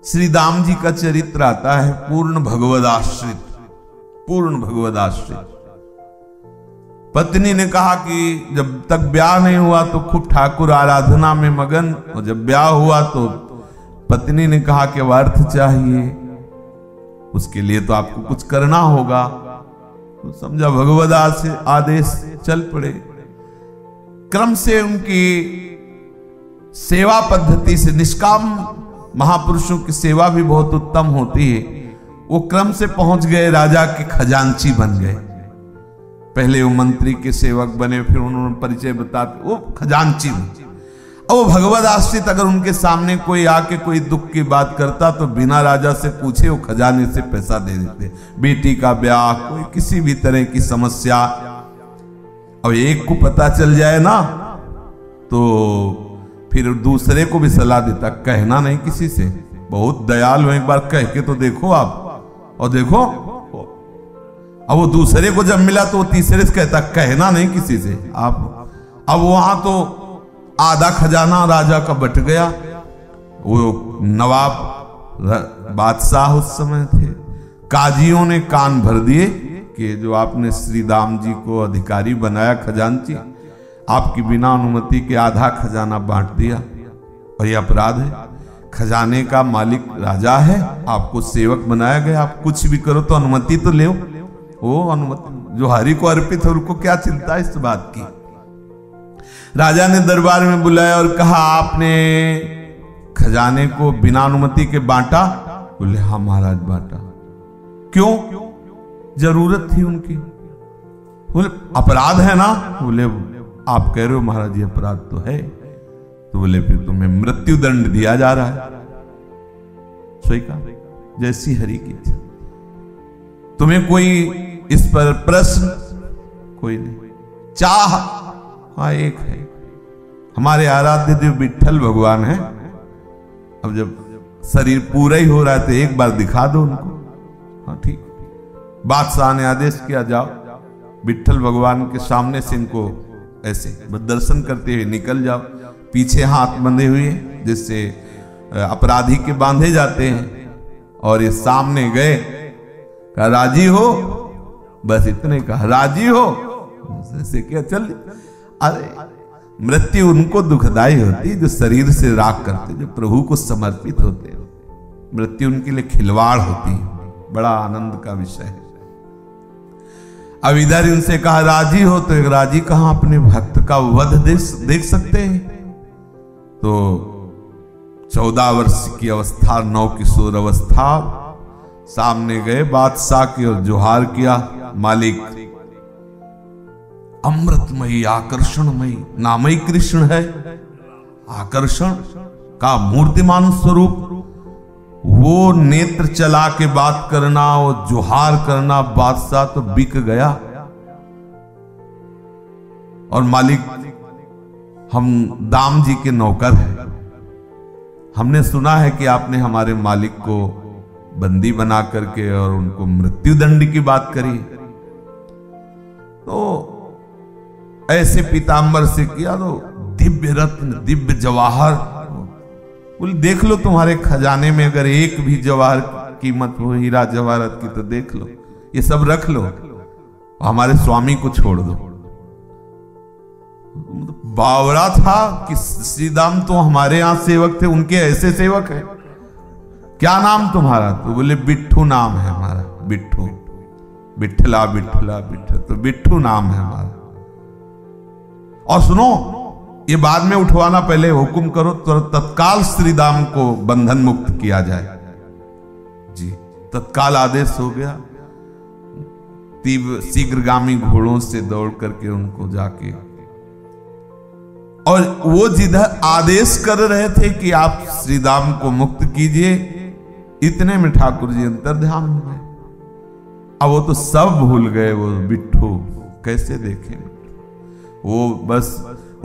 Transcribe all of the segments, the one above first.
श्री दाम जी का चरित्र आता है पूर्ण भगवदाश्रित, पूर्ण भगवदाश्रित। पत्नी ने कहा कि जब तक ब्याह नहीं हुआ तो खूब ठाकुर आराधना में मगन, और जब ब्याह हुआ तो पत्नी ने कहा कि अब अर्थ चाहिए, उसके लिए तो आपको कुछ करना होगा। तो समझा भगवद आदेश, चल पड़े। क्रम से उनकी सेवा पद्धति से, निष्काम महापुरुषों की सेवा भी बहुत उत्तम होती है, वो क्रम से पहुंच गए राजा के खजांची बन गए। पहले वो मंत्री के सेवक बने, फिर उन्होंने परिचय बताते वो खजांची बने। और वो भगवद आश्रित, अगर उनके सामने कोई आके कोई दुख की बात करता तो बिना राजा से पूछे वो खजाने से पैसा दे देते। बेटी का ब्याह, कोई किसी भी तरह की समस्या, अब एक को पता चल जाए ना तो फिर दूसरे को भी सलाह देता, कहना नहीं किसी से, बहुत दयालु, एक बार कह के तो देखो आप, और देखो। अब वो दूसरे को जब मिला तो वो तीसरे से कहता, कहना नहीं किसी से आप। अब वहां तो आधा खजाना राजा का बट गया। वो नवाब बादशाह उस समय थे, काजियों ने कान भर दिए कि जो आपने श्री दाम जी को अधिकारी बनाया खजांची, आपकी बिना अनुमति के आधा खजाना बांट दिया और ये अपराध है। खजाने का मालिक राजा है, आपको सेवक बनाया गया, आप कुछ भी करो तो अनुमति तो ले। वो अनुमति जो हरि को अर्पित है उनको क्या चिंता इस बात की। राजा ने दरबार में बुलाया और कहा, आपने खजाने को बिना अनुमति के बांटा? बोले हाँ महाराज बांटा। क्यों? जरूरत थी उनकी। बोले अपराध है ना? बोले आप कह रहे हो महाराज ये अपराध तो है। तो बोले फिर तुम्हें मृत्यु दंड दिया जा रहा है। स्वीकार, जैसी हरि की इच्छा। तुम्हें कोई इस पर प्रश्न? कोई नहीं। चाह? हाँ एक है, हमारे आराध्य देव विट्ठल भगवान है। अब जब शरीर पूरा ही हो रहा है तो एक बार दिखा दो उनको। हाँ ठीक। बादशाह ने आदेश किया, जाओ विट्ठल भगवान के सामने से इनको ऐसे दर्शन करते हुए निकल जाओ। पीछे हाथ बंधे हुए जिससे अपराधी के बांधे जाते हैं, और ये सामने गए, कहा राजी हो? बस इतने कहा, राजी हो? ऐसे क्या चल। अरे मृत्यु उनको दुखदाई होती जो शरीर से राग करते, जो प्रभु को समर्पित होते। मृत्यु उनके लिए खिलवाड़ होती है, बड़ा आनंद का विषय है। अब इधर इनसे कहा राजी हो, तो एक राजी कहां अपने भक्त का वध देख सकते हैं। तो 14 वर्ष की अवस्था, नौ किशोर अवस्था, सामने गए बादशाह की और जोहार किया, मालिक अमृतमयी आकर्षणमयी नामई कृष्ण है। आकर्षण का मूर्तिमान स्वरूप, वो नेत्र चला के बात करना, वो जोहार करना, बादशाह तो बिक गया। और मालिक हम दाम जी के नौकर हैं, हमने सुना है कि आपने हमारे मालिक को बंदी बना करके और उनको मृत्यु दंड की बात करी। तो ऐसे पीतांबर से किया तो दिव्य रत्न, दिव्य जवाहर, बोले देख लो तुम्हारे खजाने में अगर एक भी जवाहर कीमत हो, हीरा जवाहरत की, तो देख लो, ये सब रख लो, हमारे स्वामी को छोड़ दो। बावड़ा था कि श्रीदाम तो हमारे यहां सेवक थे, उनके ऐसे सेवक है। क्या नाम तुम्हारा? तो बोले बिट्ठू नाम है हमारा। बिट्ठू, बिट्ठला बिट्ठला बिट्ठल, तो बिट्ठू नाम है हमारा। और सुनो, ये बाद में उठवाना, पहले हुक्म करो तो तत्काल श्रीदाम को बंधन मुक्त किया जाए। जी, तत्काल आदेश हो गया। तीव्र शीघ्रगामी घोड़ों से दौड़ करके उनको जाके, और वो जिधर आदेश कर रहे थे कि आप श्रीदाम को मुक्त कीजिए, इतने में ठाकुर जी अंतर्ध्यान हो गए। अब वो तो सब भूल गए, वो बिट्ठू कैसे देखें। वो बस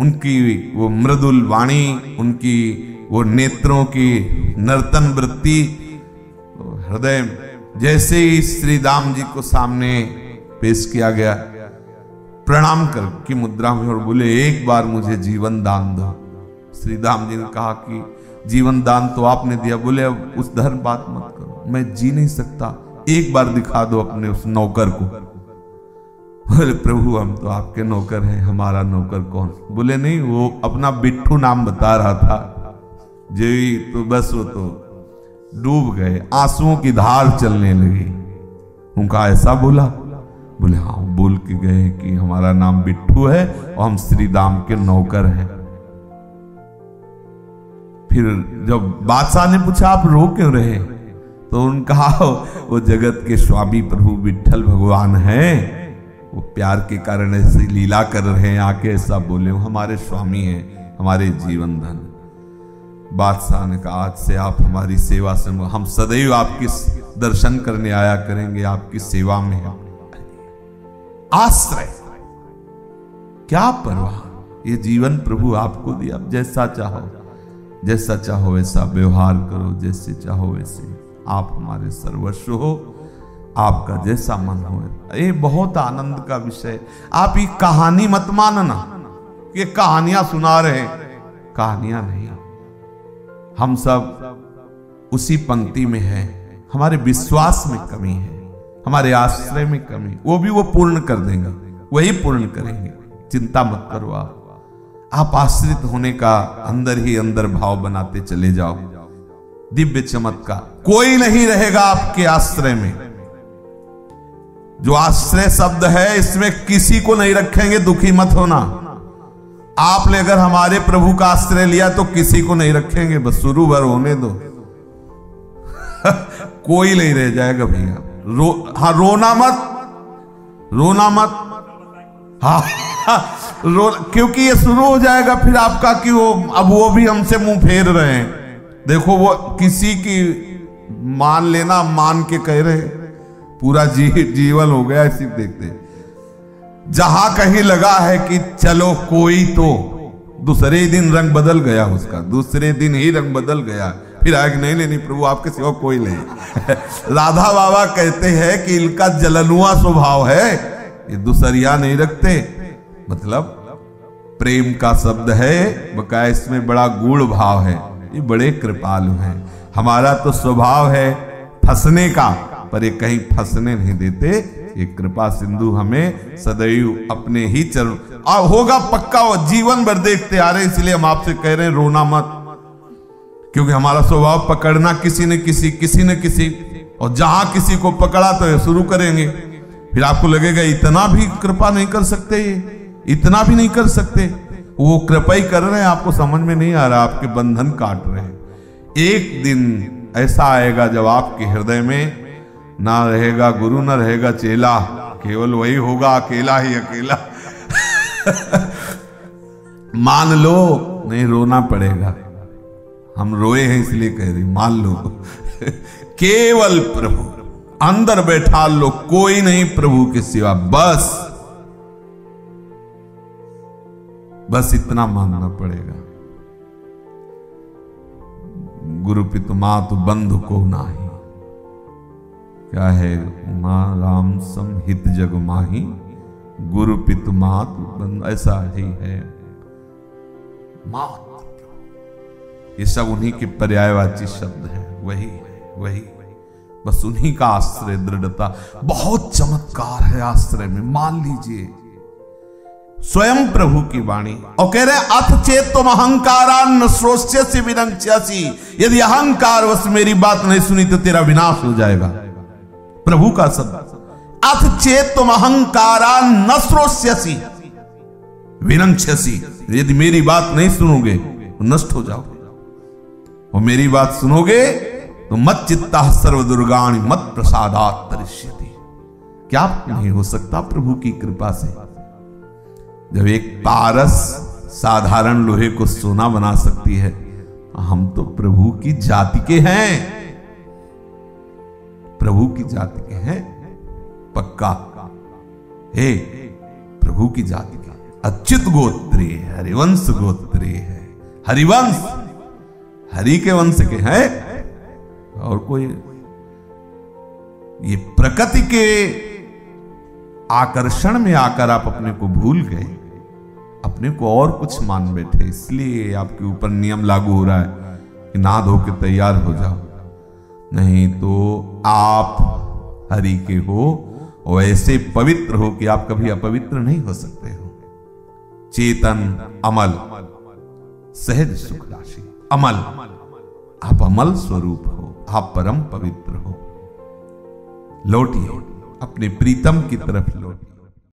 उनकी वो मृदुल वाणी, उनकी वो नेत्रों की नर्तन वृत्ति, हृदय, जैसे ही श्री दाम जी को सामने पेश किया गया, प्रणाम कर की मुद्रा में, और बोले एक बार मुझे जीवन दान दो। श्री दाम जी ने कहा कि जीवन दान तो आपने दिया। बोले अब उस धर्म बात मत करो, मैं जी नहीं सकता, एक बार दिखा दो अपने उस नौकर को। बोले प्रभु हम तो आपके नौकर हैं, हमारा नौकर कौन? बोले नहीं, वो अपना बिट्ठू नाम बता रहा था। जी तो बस वो तो डूब गए, आंसुओं की धार चलने लगी। उनका ऐसा बोला? बोले हाँ, बोल के गए कि हमारा नाम बिट्ठू है और हम श्री राम के नौकर हैं। फिर जब बादशाह ने पूछा आप रो क्यों रहे, तो उनका वो जगत के स्वामी प्रभु विठ्ठल भगवान हैं, वो प्यार के कारण ऐसी लीला कर रहे हैं, आके ऐसा बोले, वो हमारे स्वामी हैं, हमारे जीवन धन। बादशाह ने कहा आज से आप हमारी सेवा से, हम सदैव आपकी दर्शन करने आया करेंगे, आपकी सेवा में है। आश्रय, क्या परवाह, ये जीवन प्रभु आपको दिया, जैसा चाहो वैसा व्यवहार करो, जैसे चाहो वैसे, आप हमारे सर्वस्व हो, आपका जैसा मन हो। ये बहुत आनंद का विषय। आप ये कहानी मत मानना, ये कहानियां सुना रहे, कहानियां नहीं। हम सब उसी पंक्ति में हैं, हमारे विश्वास में कमी है, हमारे आश्रय में कमी, वो भी वो पूर्ण कर देंगे, वही पूर्ण करेंगे, चिंता मत करो। आप आश्रित होने का अंदर ही अंदर भाव बनाते चले जाओ। दिव्य चमत्कार, कोई नहीं रहेगा आपके आश्रय में। जो आश्रय शब्द है इसमें किसी को नहीं रखेंगे, दुखी मत होना। आपने अगर हमारे प्रभु का आश्रय लिया तो किसी को नहीं रखेंगे, बस शुरू भर होने दो। कोई नहीं रह जाएगा भैया। हाँ रोना मत। हाँ क्योंकि ये शुरू हो जाएगा फिर आपका कि वो अब वो भी हमसे मुंह फेर रहे हैं। देखो वो किसी की मान लेना, मान के कह रहे, पूरा जीवन हो गया इसी देखते। जहां कहीं लगा है कि चलो कोई, तो दूसरे ही दिन रंग बदल गया उसका, दूसरे दिन ही रंग बदल गया। फिर आगे नहीं प्रभु आपके सिवा कोई नहीं। राधा बाबा कहते हैं कि इनका जलनुआ स्वभाव है, ये दूसरिया नहीं रखते। मतलब प्रेम का शब्द है, बकाया इसमें बड़ा गूढ़ भाव है, ये बड़े कृपालु हैं। हमारा तो स्वभाव है फंसने का, पर ये कहीं फंसने नहीं देते। ये कृपा सिंधु हमें सदैव अपने ही चरण, और होगा पक्का, वो जीवन भर देखते आ रहे, इसलिए हम आपसे कह रहे हैं रोना मत, क्योंकि हमारा स्वभाव पकड़ना किसी न किसी, और जहां किसी को पकड़ा तो ये शुरू करेंगे। फिर आपको लगेगा इतना भी कृपा नहीं कर सकते, ये इतना भी नहीं कर सकते। वो कृपा ही कर रहे हैं, आपको समझ में नहीं आ रहा, आपके बंधन काट रहे हैं। एक दिन ऐसा आएगा जब आपके हृदय में ना रहेगा गुरु, ना रहेगा चेला, केवल वही होगा, अकेला ही अकेला। मान लो, नहीं रोना पड़ेगा, हम रोए हैं इसलिए कह रही, मान लो। केवल प्रभु अंदर बैठा लो, कोई नहीं प्रभु के सिवा, बस इतना मानना पड़ेगा। गुरु पितु मातु बंधु को नाही, क्या है, उमा राम सम हित जग माही, गुरु पितु मातु बंधु, ऐसा ही है। मात, ये सब उन्हीं के पर्यायवाची शब्द है, वही बस उन्हीं का आश्रय, दृढ़ता। बहुत चमत्कार है आश्रय में, मान लीजिए स्वयं प्रभु की वाणी। और कह रहे अथ चेत तुम अहंकारान श्रोष्यसि विनश्यसि, यदि अहंकार वश मेरी बात नहीं सुनी तो तेरा विनाश हो जाएगा। प्रभु का शब्द, अथ चेत तुम अहंकारान न श्रोष्यसि विनश्यसि, यदि मेरी बात नहीं सुनोगे तो नष्ट हो जाओगे, और मेरी बात सुनोगे तो मत चित्ता सर्व दुर्गाणि मत प्रसादात् तरिष्यति। क्या नहीं हो सकता प्रभु की कृपा से? जब एक पारस साधारण लोहे को सोना बना सकती है, हम तो प्रभु की जाति के हैं, प्रभु की जाति के हैं पक्का। हे प्रभु की जाति के, अच्युत गोत्रीय है, हरिवंश गोत्रीय है, हरिवंश हरि के वंश के हैं। और कोई ये प्रकृति के आकर्षण में आकर आप अपने को भूल गए, अपने को और कुछ मान बैठे, इसलिए आपके ऊपर नियम लागू हो रहा है कि नहा धो के तैयार हो जाओ, नहीं तो आप हरि के हो और ऐसे पवित्र हो कि आप कभी अपवित्र नहीं हो सकते हो। चेतन अमल सहज सुख राशि, अमल, आप अमल स्वरूप हो, आप परम पवित्र हो। लौटिए अपने प्रीतम की तरफ लौटिए।